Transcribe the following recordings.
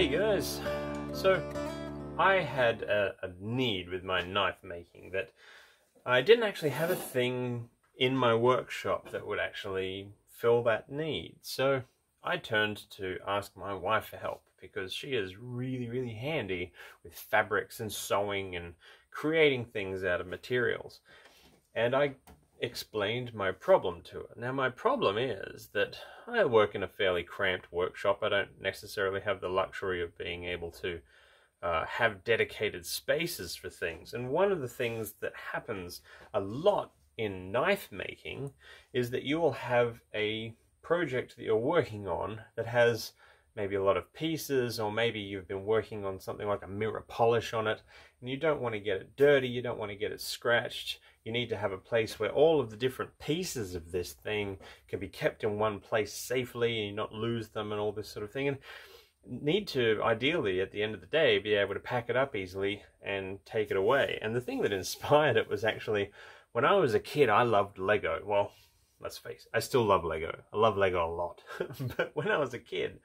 Hey guys, so I had a need with my knife making that I didn't actually have a thing in my workshop that would actually fill that need. So I turned to ask my wife for help because she is really handy with fabrics and sewing and creating things out of materials. And I explained my problem to her. Now my problem is that I work in a fairly cramped workshop. I don't necessarily have the luxury of being able to have dedicated spaces for things. And one of the things that happens a lot in knife making is that you will have a project that you're working on that has maybe a lot of pieces, or maybe you've been working on something like a mirror polish on it, and you don't want to get it dirty, you don't want to get it scratched. You need to have a place where all of the different pieces of this thing can be kept in one place safely and you not lose them and all this sort of thing. And need to, ideally, at the end of the day, be able to pack it up easily and take it away. And the thing that inspired it was actually, when I was a kid, I loved Lego. Well, let's face it, I still love Lego. I love Lego a lot. But when I was a kid,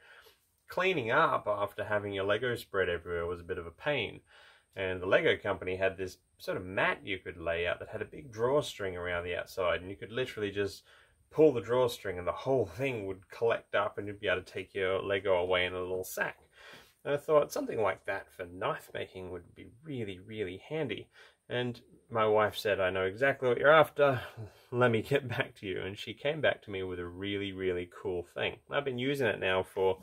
cleaning up after having your Lego spread everywhere was a bit of a pain. And the Lego company had this sort of mat you could lay out that had a big drawstring around the outside, and you could literally just pull the drawstring and the whole thing would collect up and you'd be able to take your Lego away in a little sack. And I thought something like that for knife making would be really handy. And my wife said, I know exactly what you're after, let me get back to you. And she came back to me with a really cool thing. I've been using it now for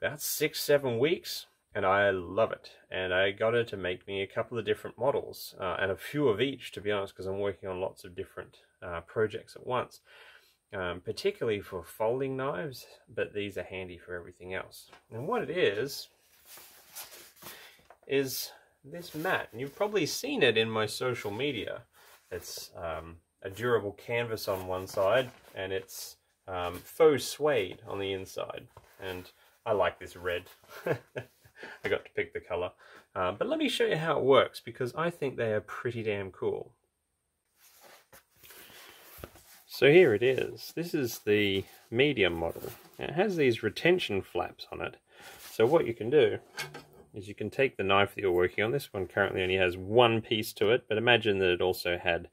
about 6-7 weeks, and I love it. And I got her to make me a couple of different models, and a few of each, to be honest, because I'm working on lots of different projects at once, particularly for folding knives, but these are handy for everything else. And what it is this mat, and you've probably seen it in my social media. It's a durable canvas on one side, and it's faux suede on the inside. And I like this red. I got to pick the color. But let me show you how it works, because I think they are pretty damn cool. So here it is. This is the medium model. It has these retention flaps on it. So what you can do is you can take the knife that you're working on. This one currently only has one piece to it, but imagine that it also had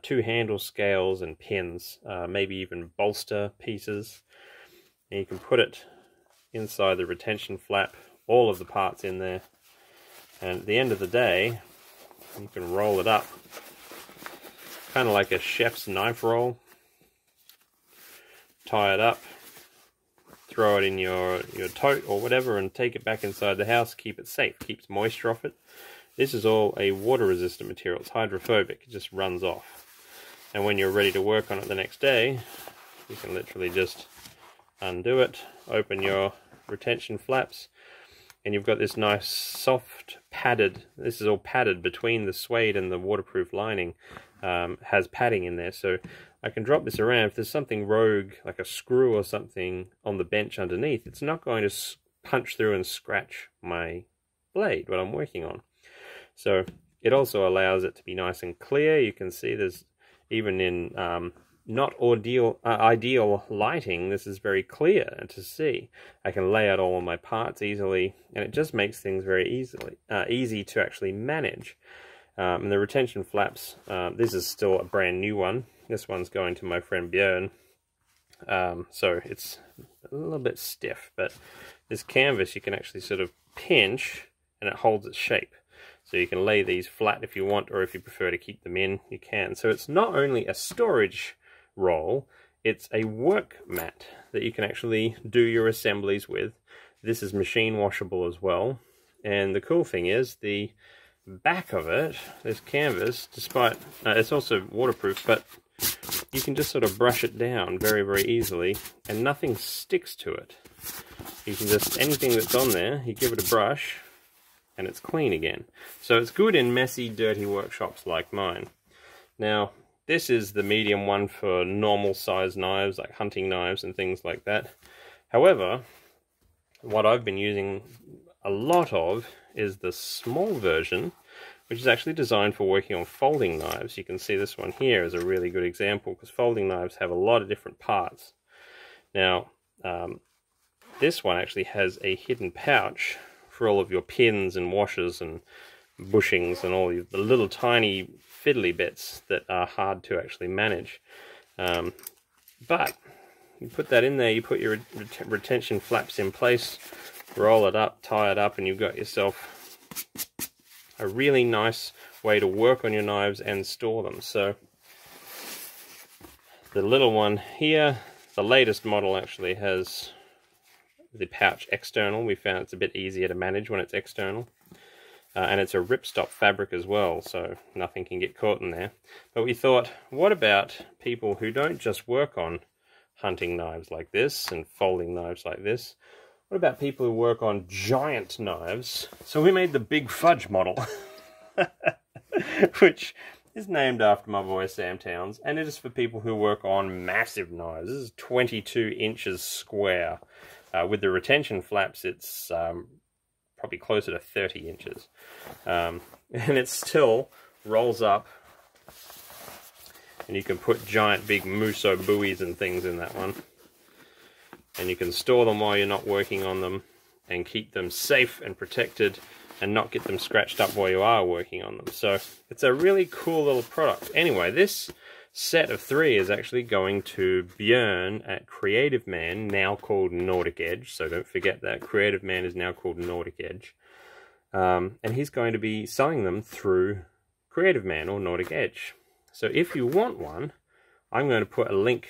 2 handle scales and pins, maybe even bolster pieces. And you can put it inside the retention flap, all of the parts in there, and at the end of the day you can roll it up, kind of like a chef's knife roll. Tie it up, throw it in your tote or whatever, and take it back inside the house. Keep it safe, keeps moisture off it. This is all a water resistant material. It's hydrophobic, it just runs off. And when you're ready to work on it the next day, you can literally just undo it, open your retention flaps, and you've got this nice soft padded, this is all padded between the suede and the waterproof lining, has padding in there, so I can drop this around. If there's something rogue, like a screw or something on the bench underneath, it's not going to punch through and scratch my blade, what I'm working on. So it also allows it to be nice and clear. You can see there's, even in not ideal lighting, this is very clear to see. I can lay out all of my parts easily, and it just makes things very easy to actually manage. And the retention flaps, this is still a brand new one. This one's going to my friend Björn, so it's a little bit stiff, but this canvas you can actually sort of pinch and it holds its shape. So you can lay these flat if you want, or if you prefer to keep them in, you can. So it's not only a storage roll, it's a work mat that you can actually do your assemblies with. This is machine washable as well. And the cool thing is the back of it, this canvas, despite it's also waterproof, but you can just sort of brush it down very easily and nothing sticks to it. You can just, anything that's on there, you give it a brush and it's clean again. So it's good in messy, dirty workshops like mine. Now, this is the medium one for normal size knives, like hunting knives and things like that. However, what I've been using a lot of is the small version, which is actually designed for working on folding knives. You can see this one here is a really good example, because folding knives have a lot of different parts. Now, this one actually has a hidden pouch for all of your pins and washers and bushings and all the little tiny fiddly bits that are hard to actually manage. But you put that in there, you put your retention flaps in place, roll it up, tie it up, and you've got yourself a really nice way to work on your knives and store them. So the little one here, the latest model actually has the pouch external. We found it's a bit easier to manage when it's external. And it's a ripstop fabric as well, so nothing can get caught in there. But we thought, what about people who don't just work on hunting knives like this and folding knives like this? What about people who work on giant knives? So we made the Big Fudge model, which is named after my boy Sam Towns, and it is for people who work on massive knives. This is 22 inches square. With the retention flaps, it's probably closer to 30 inches. And it still rolls up, and you can put giant big Muso buoys and things in that one. And you can store them while you're not working on them, and keep them safe and protected, and not get them scratched up while you are working on them. So it's a really cool little product. Anyway, this set of 3 is actually going to Björn at Creative Man, now called Nordic Edge. So don't forget that Creative Man is now called Nordic Edge. And he's going to be selling them through Creative Man or Nordic Edge. So if you want one, I'm going to put a link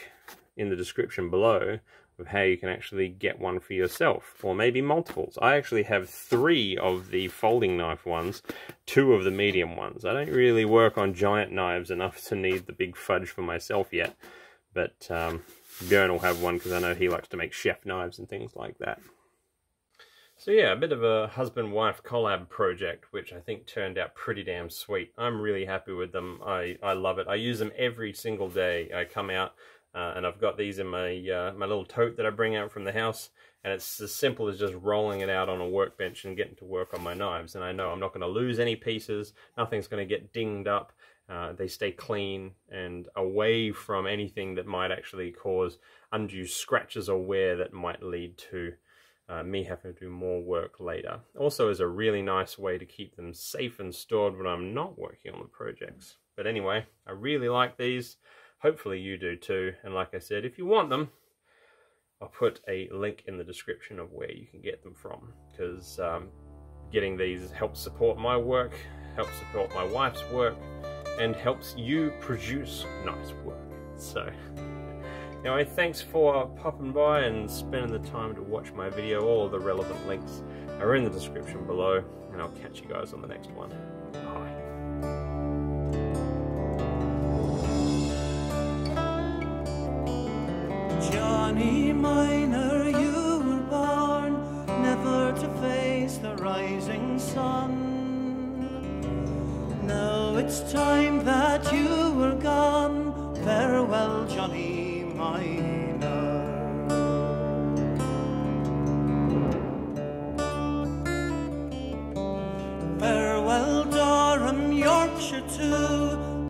in the description below of how you can actually get one for yourself, or maybe multiples. I actually have 3 of the folding knife ones, 2 of the medium ones. I don't really work on giant knives enough to need the Big Fudge for myself yet, but Björn will have one because I know he likes to make chef knives and things like that. So yeah, a bit of a husband-wife collab project, which I think turned out pretty damn sweet. I'm really happy with them. I love it. I use them every single day. I come out, and I've got these in my my little tote that I bring out from the house, and it's as simple as just rolling it out on a workbench and getting to work on my knives. And I know I'm not going to lose any pieces, nothing's going to get dinged up, they stay clean and away from anything that might actually cause undue scratches or wear that might lead to me having to do more work later. Also is a really nice way to keep them safe and stored when I'm not working on the projects. But anyway, I really like these. Hopefully you do too, and like I said, if you want them, I'll put a link in the description of where you can get them from, because getting these helps support my work, helps support my wife's work, and helps you produce nice work. So, anyway, thanks for popping by and spending the time to watch my video. All of the relevant links are in the description below, and I'll catch you guys on the next one. Bye. Johnny Miner, you were born never to face the rising sun. Now it's time that you were gone. Farewell, Johnny Miner.